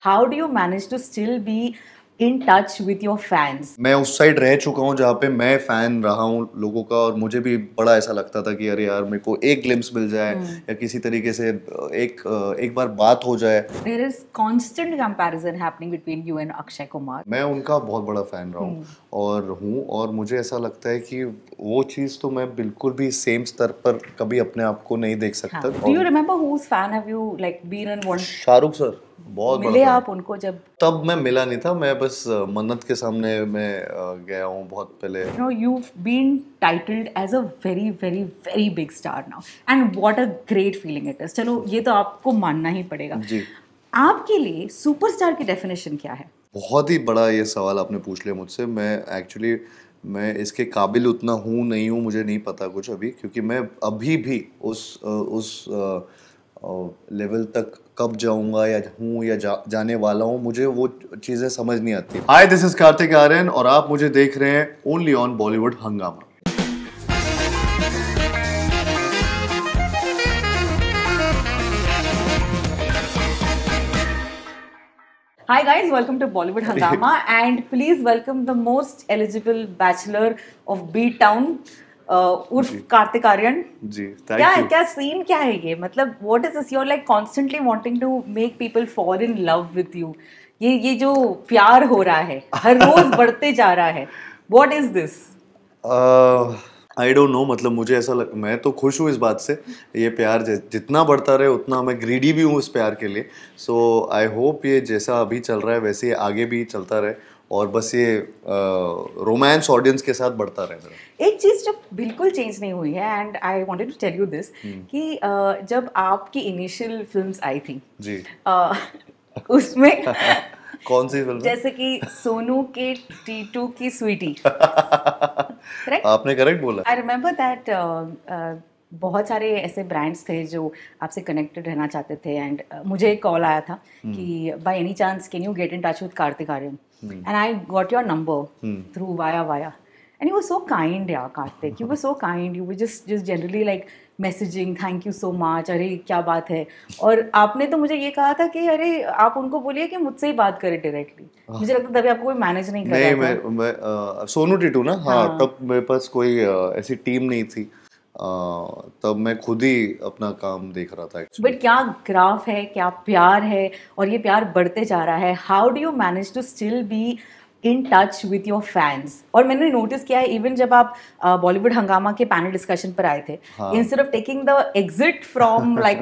How do you manage to still be in touch with your fans? मैं उस side रह चुका हूँ जहाँ पे मैं फैन रहा हूँ लोगों का, और मुझे भी बड़ा ऐसा लगता था कि अरे यार मेरे को एक ग्लिम्स मिल जाए या किसी तरीके से एक बार बात हो जाए। There is constant comparison happening between you and Akshay Kumar. मैं उनका बहुत बड़ा फैन रहा हूँ और मुझे ऐसा लगता है कि वो चीज़ तो मैं बिल्कुल भी सेम स्तर पर कभी अपने आप को नहीं देख सकता। Do you remember whose fan have you like been and one? Shahrukh sir बहुत बड़ा मिले fan। आप उनको जब? तब मैं मिला नहीं था, मैं बस मन्नत के सामने मैं गया हूँ बहुत पहले। You know, you've been titled as a very, very, very big star now, and what a great feeling it is. चलो ये तो आपको मानना ही पड़ेगा। जी। आपके लिए सुपरस्टार की डेफिनेशन क्या है? बहुत ही बड़ा ये सवाल आपने पूछ लिया मुझसे। मैं इसके काबिल उतना हूँ नहीं हूँ मुझे नहीं पता कुछ अभी, क्योंकि मैं अभी भी उस लेवल तक कब जाऊंगा या हूँ या जाने वाला हूँ, मुझे वो चीज़ें समझ नहीं आती। हाय, दिस इज कार्तिक आर्यन और आप मुझे देख रहे हैं ओनली ऑन बॉलीवुड हंगामा। Hi guys, welcome to Bollywood Hangama and please welcome the most eligible bachelor of B Town, उर्फ कार्तिक आर्यन जी, थैंक यू। क्या सीन क्या है ये? मतलब what is this? You are like constantly wanting to make people fall in love with you. ये जो प्यार हो रहा है हर रोज बढ़ते जा रहा है, what is this? I don't know, मतलब मुझे मैं तो खुश हूँ इस बात से। ये प्यार जितना बढ़ता रहे उतना मैं ग्रीडी भी हूँ इस प्यार के लिए। सो आई होप ये जैसा अभी चल रहा है वैसे ही आगे भी चलता रहे, और बस ये रोमांस ऑडियंस के साथ बढ़ता रहे मेरा। एक चीज जो बिल्कुल चेंज नहीं हुई है, and I wanted to tell you this, कि जब आपकी इनिशियल फिल्म्स आई थी जी। उसमें कौन सी फिल्म? जैसे कि सोनू के टीटू की स्वीटी, आपने करेक्ट बोला। आई रिमेम्बर दैट बहुत सारे ऐसे ब्रांड्स थे जो आपसे कनेक्टेड रहना चाहते थे, एंड मुझे एक कॉल आया था कि by any chance can you get in touch with Kartik Aaryan, and I got your number through via and you were so kind, yeah, Karthik. You were so kind. You were just generally like messaging, thank you so much. अरे क्या बात है? और आपने तो मुझे ये कहा था कि अरे आप उनको बोलिए कि मुझसे ही बात करें डायरेक्टली। मुझे लगता तभी आपको कोई मैनेज नहीं कर रहा था। मैं सोनू टीटू ना, हाँ, तब मेरे पास कोई ऐसी टीम नहीं थी। तब मैं खुद ही अपना काम देख रहा था एक्चुअली। बट क्या ग्राफ है, क्या प्यार है, और ये प्यार बढ़ते जा रहा है। How do you manage to still be in touch with your fans? और मैंने नोटिस किया है इवन जब आप बॉलीवुड हंगामा के पैनल डिस्कशन पर आए थे, instead of taking the exit from like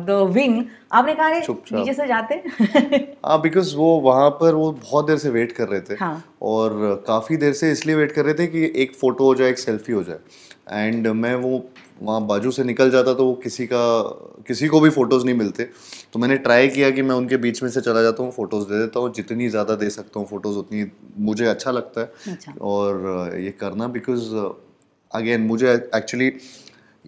the wing, आपने कहा नीचे से जाते। हाँ, बिकॉज वो वहाँ पर वो बहुत देर से वेट कर रहे थे। हाँ. और काफ़ी देर से इसलिए वेट कर रहे थे कि एक फ़ोटो हो जाए, एक सेल्फी हो जाए, एंड मैं वो वहाँ बाजू से निकल जाता तो वो किसी को भी फ़ोटोज़ नहीं मिलते। तो मैंने ट्राई किया कि मैं उनके बीच में से चला जाता हूँ, फ़ोटोज़ दे देता हूँ, जितनी ज़्यादा दे सकता हूँ फ़ोटोज़ उतनी मुझे अच्छा लगता है। अच्छा. और ये करना बिकॉज अगेन मुझे एक्चुअली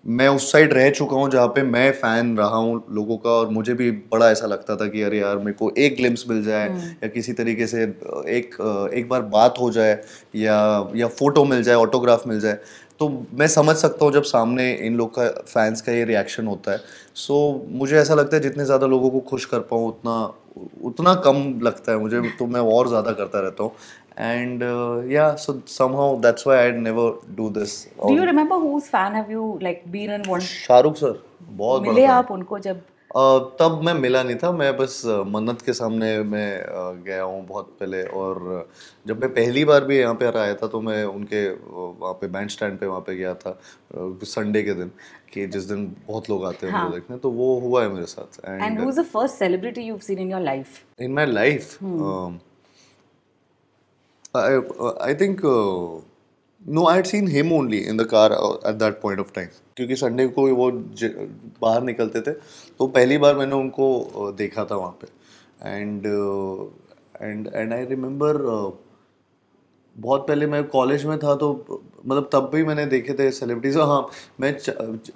मैं उस साइड रह चुका हूँ जहाँ पे मैं फ़ैन रहा हूँ लोगों का, और मुझे भी बड़ा ऐसा लगता था कि अरे यार मेरे को एक ग्लिम्स मिल जाए या किसी तरीके से एक बार बात हो जाए या फ़ोटो मिल जाए, ऑटोग्राफ मिल जाए। तो मैं समझ सकता हूँ जब सामने इन लोग का फैंस का ये रिएक्शन होता है। सो मुझे ऐसा लगता है जितने ज़्यादा लोगों को खुश कर पाऊँ उतना कम लगता है मुझे, तो मैं और ज़्यादा करता रहता हूँ। And yeah, so somehow that's why I'd never do this. Do you remember whose fan have you like been and one? Shahrukh sir बहुत बड़ा मिले fan। आप उनको जब? तब मैं मिला नहीं था, मैं बस मन्नत के सामने मैं गया हूँ बहुत पहले। और जब मैं पहली बार भी यहाँ पे आया था तो मैं उनके वहाँ पे बैंड स्टैंड पे वहाँ पे गया था संडे के दिन, कि जिस दिन बहुत लोग आते हैं उनको देखने। तो वो हुआ है मेरे साथ। And who's the first celebrity you've seen in your life? In my life, I think no, I had seen him only in the car at that point of time, क्योंकि संडे को वो बाहर निकलते थे, तो पहली बार मैंने उनको देखा था वहाँ पे। एंड आई रिमेम्बर बहुत पहले मैं कॉलेज में था, तो मतलब तब भी मैंने देखे थे सेलिब्रिटीज। हाँ,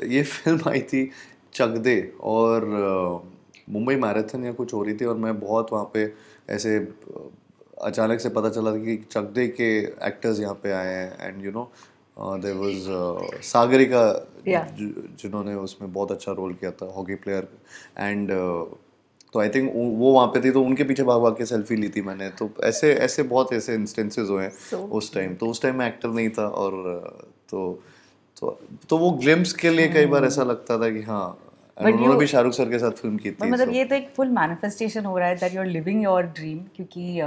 ये फिल्म आई थी चक दे, और मुंबई मैराथन या कुछ हो रही थी, और मैं बहुत वहाँ पे ऐसे अचानक से पता चला कि चक दे के एक्टर्स यहाँ पे आए हैं। And you know there was Sagarika जिन्होंने उसमें बहुत अच्छा रोल किया था, हॉकी प्लेयर। एंड तो आई थिंक वो वहाँ पे थी, तो उनके पीछे भाग भाग के सेल्फी ली थी मैंने। तो ऐसे ऐसे बहुत ऐसे इंस्टेंसेस हुए हैं So उस टाइम। तो उस टाइम मैं एक्टर नहीं था, और तो तो वो ग्लिम्स के लिए कई बार ऐसा लगता था कि हाँ। एंड बट उन्होंने यू भी शाहरुख सर के साथ फिल्म की बट थी, मतलब सो ये तो एक फुल मैनिफेस्टेशन हो रहा है that you are living your dream, क्योंकि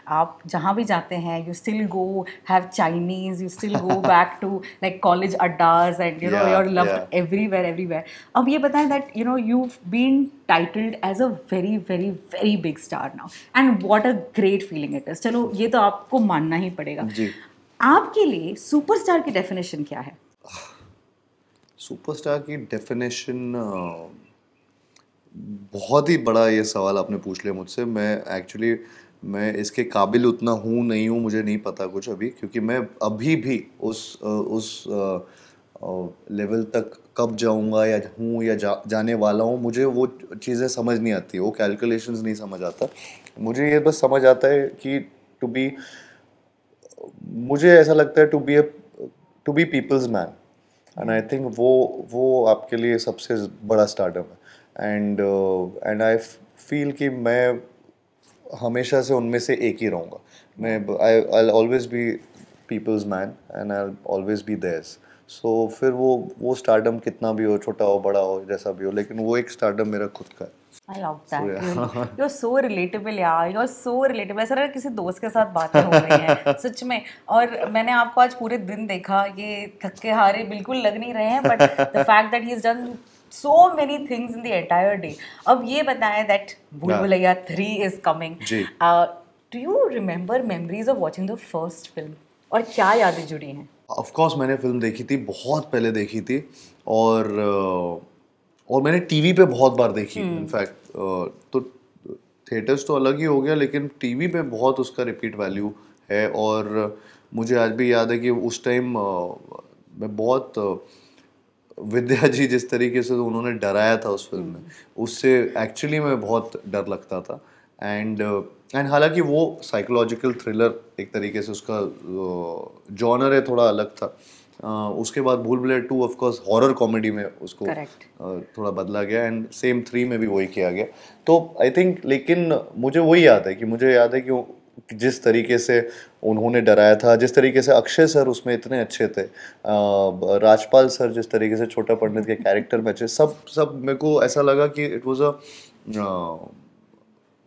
आप जहाँ भी जाते हैं you still go have Chinese, you still go back to like college addas and you know yeah you are loved yeah everywhere everywhere. अब ये बताएं that you know you been titled as a very very very big star now, and what a great feeling it is. चलो ये तो आपको मानना ही पड़ेगा। जी। आपके लिए सुपरस्टार की डेफिनेशन क्या है? सुपरस्टार की डेफिनेशन, बहुत ही बड़ा ये सवाल आपने पूछ लिया मुझसे। मैं इसके काबिल उतना हूँ नहीं हूँ, मुझे नहीं पता कुछ अभी, क्योंकि मैं अभी भी उस लेवल तक कब जाऊँगा या हूँ या जाने वाला हूँ, मुझे वो चीज़ें समझ नहीं आती, वो कैलकुलेशंस नहीं समझ आता। मुझे ये बस समझ आता है कि टू बी मुझे ऐसा लगता है to be people's man. And I think वो आपके लिए सबसे बड़ा स्टार्टअप है। एंड आई फील कि मैं हमेशा से उनमें से एक ही रहूँगा। मैं I always be people's man and I always be theirs. So फिर वो स्टार्डम कितना भी हो, छोटा हो बड़ा हो जैसा भी हो, लेकिन वो एक स्टार्डम मेरा खुद का है। I love So, that. yeah. You're so relatable यार, you're so relatable. ऐसा लग रहा है किसी दोस्त के साथ बातें हो रही हैं सच में। और मैंने आपको आज पूरे दिन देखा, ये थके हारे बिल्कुल लग नहीं रहे हैं, but the fact that he is done so many things in the entire day. अब ये बताएं that भूल Yeah. Bhulaiyaa 3 is coming. Ji. Do you remember memories of watching the first film? और क्या यादें जुड़ी हैं? ऑफ कोर्स मैंने फिल्म देखी थी, बहुत पहले देखी थी, और और मैंने टीवी पे बहुत बार देखी इनफैक्ट। तो थिएटर्स तो अलग ही हो गया, लेकिन टीवी पे बहुत उसका रिपीट वैल्यू है। और मुझे आज भी याद है कि उस टाइम मैं बहुत विद्या जी जिस तरीके से तो उन्होंने डराया था उस फिल्म में, उससे एक्चुअली मैं बहुत डर लगता था। एंड हालांकि वो साइकोलॉजिकल थ्रिलर एक तरीके से, उसका जॉनर है थोड़ा अलग था। उसके बाद भूल Bhulaiyaa 2 of course horror comedy में उसको Correct. थोड़ा बदला गया, एंड सेम 3 में भी वही किया गया। तो आई थिंक, लेकिन मुझे वही याद है कि जिस तरीके से उन्होंने डराया था, जिस तरीके से अक्षय सर उसमें इतने अच्छे थे, राजपाल सर जिस तरीके से छोटा पंडित के कैरेक्टर में अच्छे, सब सब मेरे को ऐसा लगा कि इट वाज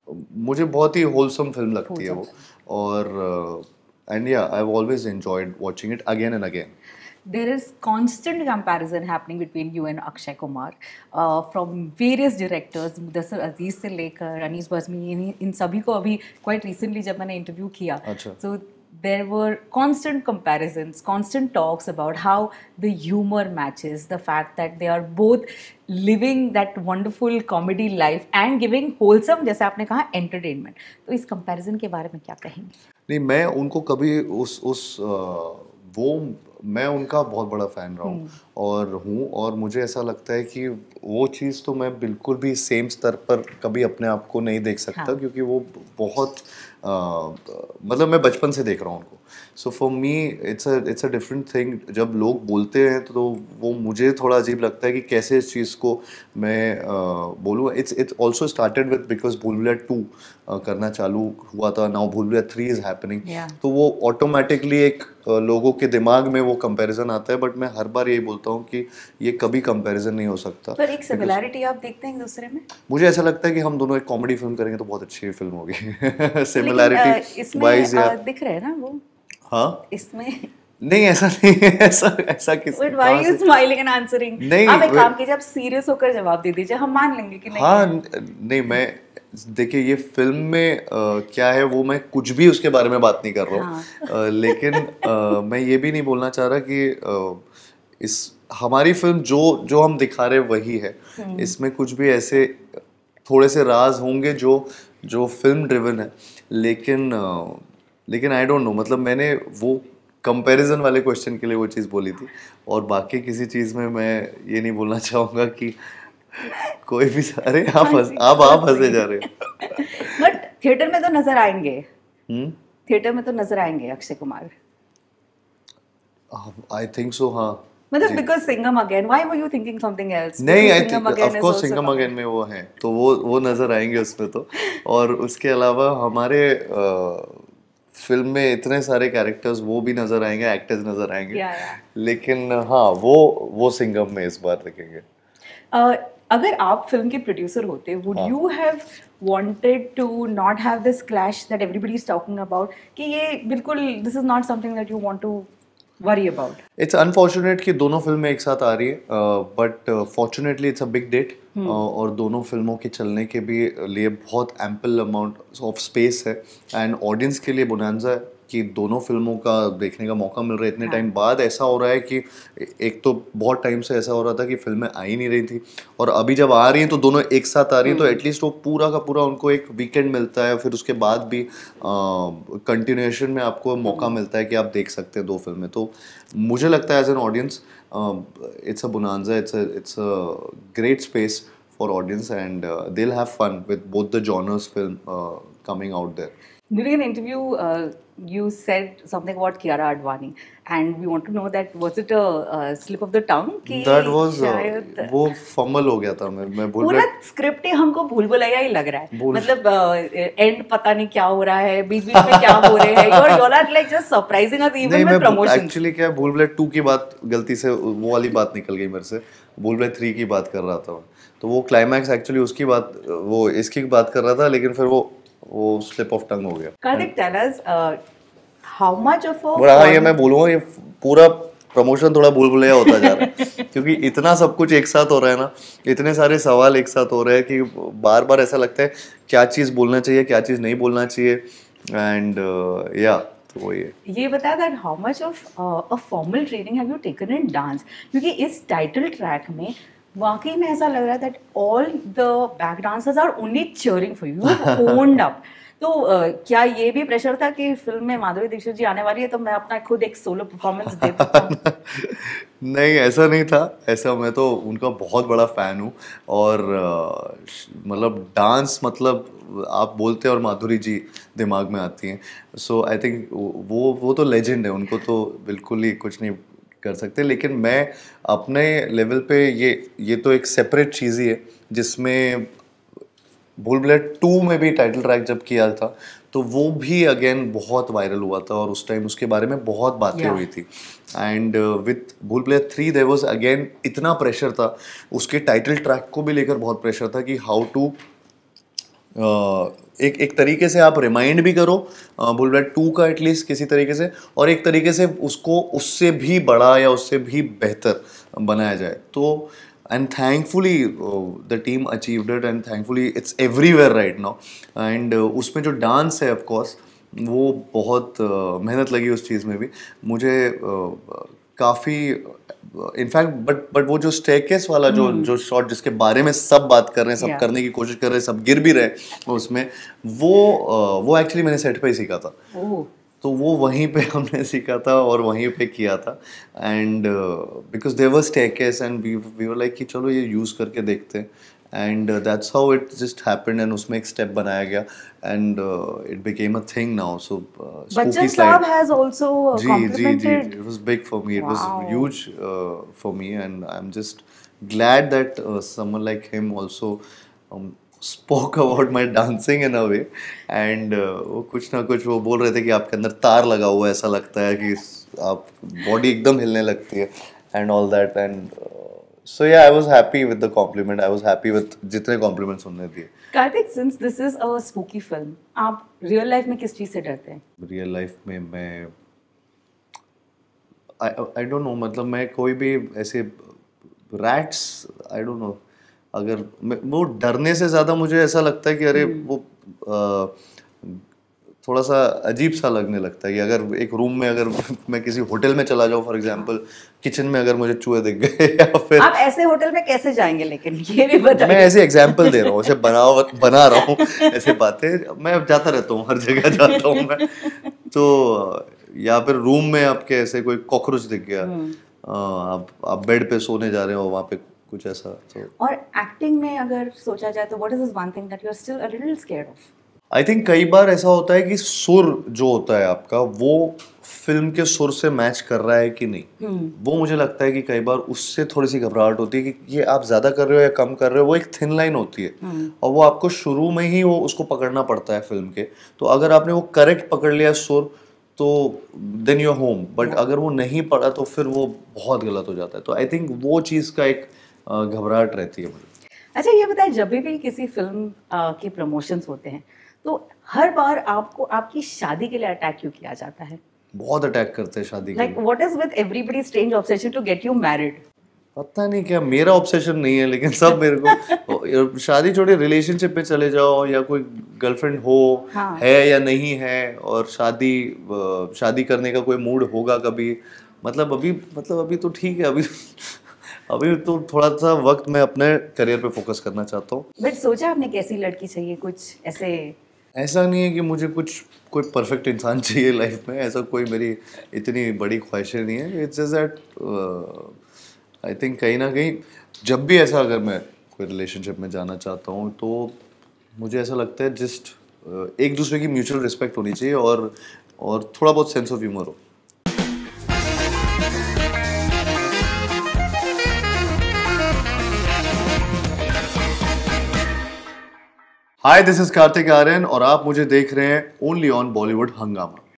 मुझे बहुत ही होलसम फिल्म लगती है वो। और एंड या I have always enjoyed watching it again and again. There is constant comparison happening between you and Akshay Kumar from various directors, Mudassir Aziz से लेकर Anees Bazmi, इन सभी को अभी quite recently जब मैंने interview किया, अच्छा। so there were constant comparisons, constant talks about how the humor matches, the fact that they are both living that wonderful comedy life and giving wholesome, जैसे आपने कहा, entertainment. तो इस comparison के बारे में क्या कहेंगे? नहीं, मैं उनको कभी वो मैं उनका बहुत बड़ा फैन रहा हूँ और हूँ, और मुझे ऐसा लगता है कि वो चीज़ तो मैं बिल्कुल भी सेम स्तर पर कभी अपने आप को नहीं देख सकता। हाँ. क्योंकि वो बहुत मतलब मैं बचपन से देख रहा हूँ उनको। So for me it's a different thing. जब लोग बोलते हैं तो वो मुझे थोड़ा अजीब लगता है कि कैसे इस चीज़ को मैं बोलूँ। It's also started with because भूल भुलैया 2 करना चालू हुआ था, नाउ भूल भुलैया 3 इज हैपनिंग। तो वो ऑटोमेटिकली एक लोगों के दिमाग में वो कंपैरिजन आता है। बट मैं हर बार यही बोलता हूँ कि ये कभी कंपैरिजन नहीं हो सकता। पर एक सिमिलैरिटी आप देखते हैं एक दूसरे में? मुझे ऐसा लगता है कि हम दोनों एक कॉमेडी फिल्म करेंगे तो बहुत अच्छी फिल्म होगी। लेकिन सिमिलैरिटी वाइज या दिख रहे हैं ना वो हाँ इसमें। नहीं, ऐसा नहीं है, ऐसा किस Wait, why are you smiling and answering? नहीं, आप एक काम कीजिए, आप सीरियस होकर जवाब दे दीजिए, हम मान लेंगे कि नहीं हाँ है। नहीं, मैं देखिए ये फिल्म में क्या है वो मैं कुछ भी उसके बारे में बात नहीं कर रहा हूँ। लेकिन मैं ये भी नहीं बोलना चाह रहा कि इस हमारी फिल्म जो हम दिखा रहे वही है। इसमें कुछ भी ऐसे थोड़े से राज होंगे जो फिल्म ड्रिवन है। लेकिन आई डोंट नो, मतलब मैंने वो कंपैरिजन वाले क्वेश्चन के लिए वो चीज़ बोली थी, और बाकी किसी चीज़ में मैं ये नहीं बोलना चाहूँगा कि कोई भी। अरे आप हंसे जा रहे हो। बट थिएटर में तो नजर आएंगे, थिएटर में तो नजर आएंगे Akshay Kumar. I think so, हाँ। मतलब because Singham Again, why were you thinking something else? नहीं, Because I Singham think Again of is course also Singham coming. Again में वो हैं, तो वो नजर आएंगे उसमें तो। और उसके अलावा हमारे फिल्म में इतने सारे कैरेक्टर्स वो भी नजर आएंगे, एक्टर्स नजर आएंगे। Yeah, yeah. लेकिन हाँ, वो सिंघम में इस बार दिखेंगे। अगर आप फिल्म के प्रोड्यूसर होते, would you have wanted to not have this clash that everybody is talking about? कि ये बिल्कुल this is not something that you want to worry about. It's unfortunate कि दोनों फिल्में एक साथ आ रही है, but fortunately it's a big date, और दोनों फिल्मों के चलने के भी लिए बहुत एम्पल अमाउंट ऑफ स्पेस है, एंड ऑडियंस के लिए बोनांजा है कि दोनों फिल्मों का देखने का मौका मिल रहा है इतने टाइम बाद। ऐसा हो रहा है कि एक तो बहुत टाइम से ऐसा हो रहा था कि फिल्में आ ही नहीं रही थी, और अभी जब आ रही हैं तो दोनों एक साथ आ रही हैं, तो एटलीस्ट वो पूरा का पूरा उनको एक वीकेंड मिलता है, फिर उसके बाद भी कंटिन्यूएशन में आपको मौका मिलता है कि आप देख सकते हैं दो फिल्में। तो मुझे लगता है as an audience it's a bonanza, it's a great space for audience, and they'll have fun with both the genres film coming out there. During an interview, you said something about Kiara Advani, and we want to know that was it a slip of the tongue? कि That was शायद वो fumble हो गया था, मैं भूल पूरा गया। स्क्रिप्ट ही हमको भूल भुलैया ही लग रहा है, मतलब एंड पता नहीं क्या हो रहा है, बीच बीच में क्या हो रहे हैं, you are like just surprising us even with promotions. Actually क्या, भूल भुलैया 2 की बात गलती से वो वाली बात निकल गई मेरे से, भूल भुलैया 3 की बात कर रहा था मैं, तो वो क्लाइमैक्स एक्चुअली उसकी बात, वो इसकी बात कर रहा था, लेकिन फिर वो स्लिप ऑफ टंग हो गया। Karthik, tell us how much of a बड़ा हाँ, ये मैं बोलूँगा, ये पूरा प्रमोशन थोड़ा भूल भुलैया होता जा रहा है क्योंकि इतना सब कुछ एक साथ हो रहा है ना, इतने सारे सवाल एक साथ हो रहे हैं कि बार बार ऐसा लगता है क्या चीज़ बोलना चाहिए, क्या चीज़ नहीं बोलना चाहिए, एंड या तो वही है। ये बता that how much of a formal training have you taken in dance? क्योंकि इस टाइटल ट्रैक में वाकई में ऐसा लग रहा है that all the back dancers are only cheering for you, you've owned up. तो क्या ये भी प्रेशर था कि फिल्म में माधुरी दीक्षित जी आने वाली है तो मैं अपना खुद एक सोलो परफॉर्मेंस दे सकता हूँ? नहीं, ऐसा नहीं था, ऐसा मैं तो उनका बहुत बड़ा फ़ैन हूँ, और मतलब डांस, मतलब आप बोलते हैं और माधुरी जी दिमाग में आती हैं, सो आई थिंक वो तो लेजेंड है, उनको तो बिल्कुल ही कुछ नहीं कर सकते। लेकिन मैं अपने लेवल पे ये तो एक सेपरेट चीज़ ही है, जिसमें भूल भुलैया 2 में भी टाइटल ट्रैक जब किया था तो वो भी अगेन बहुत वायरल हुआ था, और उस टाइम उसके बारे में बहुत बातें हुई थी, एंड विथ भूल भुलैया 3 देयर वाज अगेन इतना प्रेशर था, उसके टाइटल ट्रैक को भी लेकर बहुत प्रेशर था कि हाउ टू एक तरीके से आप रिमाइंड भी करो भूल भुलैया 2 का एटलीस्ट किसी तरीके से, और एक तरीके से उसको उससे भी बड़ा या उससे भी बेहतर बनाया जाए। तो and thankfully the team achieved it, and thankfully it's everywhere right now, and उसमें जो डांस है of course वो बहुत मेहनत लगी उस चीज़ में भी मुझे, काफ़ी इनफैक्ट, बट वो जो स्टेयरकेस वाला जो शॉट जिसके बारे में सब बात कर रहे हैं, सब करने की कोशिश कर रहे हैं, सब गिर भी रहे हैं उसमें, वो एक्चुअली मैंने सेट पे ही सीखा था। तो वो वहीं पे हमने सीखा था और वहीं पे किया था, and because there was staircase and we were like कि चलो ये यूज़ करके देखते हैं, and that's how it just happened, and उसमें एक स्टेप बनाया गया, and it became a thing now. So Bachchan sahab has also complimented, it was big for me, it was huge for me, and I am just glad that someone like him also spoke about my dancing in a way, and वो कुछ ना कुछ वो बोल रहे थे कि आपके अंदर तार लगा हुआ है, ऐसा लगता है कि आप बॉडी एकदम हिलने लगती है, and all that, and so yeah, I was happy with the compliment, I was happy with जितने compliments उन्होंने दिए। Kartik, since this is a spooky film, आप रियल लाइफ में किस चीज़ से डरते हैं? रियल लाइफ में मैं I don't know, मतलब मैं कोई भी ऐसे rats, I don't know, अगर वो डरने से ज़्यादा मुझे ऐसा लगता है कि अरे वो थोड़ा सा अजीब सा लगने लगता है कि अगर एक रूम में, अगर मैं किसी होटल में चला जाऊँ फॉर एग्जांपल, किचन में अगर मुझे चूहे दिख गए या फिर, आप ऐसे होटल में कैसे जाएंगे? लेकिन ये भी बताइए। मैं ऐसे एग्जांपल दे रहा हूँ, ऐसे बना रहा हूँ ऐसे बातें, मैं जाता रहता हूँ, हर जगह जाता हूँ मैं, तो या फिर रूम में आपके ऐसे कोई कॉकरोच दिख गया, आप बेड पे सोने जा रहे हो, वहाँ पे कुछ ऐसा। तो और एक्टिंग में अगर सोचा जाए तो what is this one thing that you are still a little scared of? I think कई बार ऐसा होता है कि सुर जो होता है आपका वो फिल्म के सुर से मैच कर रहा है कि नहीं, वो मुझे लगता है कि कई बार उससे थोड़ी सी घबराहट होती है कि ये आप ज्यादा कर रहे हो या कम कर रहे हो। वो एक थिन लाइन होती है और वो आपको शुरू में ही वो उसको पकड़ना पड़ता है फिल्म के। तो अगर आपने वो करेक्ट पकड़ लिया सुर तो then you are home, but अगर वो नहीं पड़ा तो फिर वो बहुत गलत हो जाता है। तो आई थिंक वो चीज़ का एक घबराहट रहती है मुझे। अच्छा ये बताएं, जब भी किसी फिल्म के प्रमोशंस होते हैं तो हर बार आपको आपकी शादी के लिए अटैक क्यों किया जाता है? बहुत अटैक करते हैं शादी के लाइक लिए। What is with everybody strange obsession to get you married? पता नहीं क्या, मेरा ऑब्सेशन नहीं है लेकिन सब मेरे को शादी छोड़िए, रिलेशनशिप में चले जाओ या कोई गर्लफ्रेंड हो, हाँ. है या नहीं है, और शादी करने का कोई मूड होगा कभी, मतलब अभी तो ठीक है, अभी तो थोड़ा सा वक्त मैं अपने करियर पे फोकस करना चाहता हूँ। बट सोचा आपने कैसी लड़की चाहिए, कुछ ऐसे? ऐसा नहीं है कि मुझे कोई परफेक्ट इंसान चाहिए लाइफ में, ऐसा कोई मेरी इतनी बड़ी ख्वाहिशें नहीं है। It's just that I think कहीं ना कहीं जब भी ऐसा अगर मैं कोई रिलेशनशिप में जाना चाहता हूँ तो मुझे ऐसा लगता है जस्ट एक दूसरे की म्यूचुअल रिस्पेक्ट होनी चाहिए और थोड़ा बहुत सेंस ऑफ ह्यूमर हो। हाय, दिस इज कार्तिक आर्यन और आप मुझे देख रहे हैं ओनली ऑन बॉलीवुड हंगामा।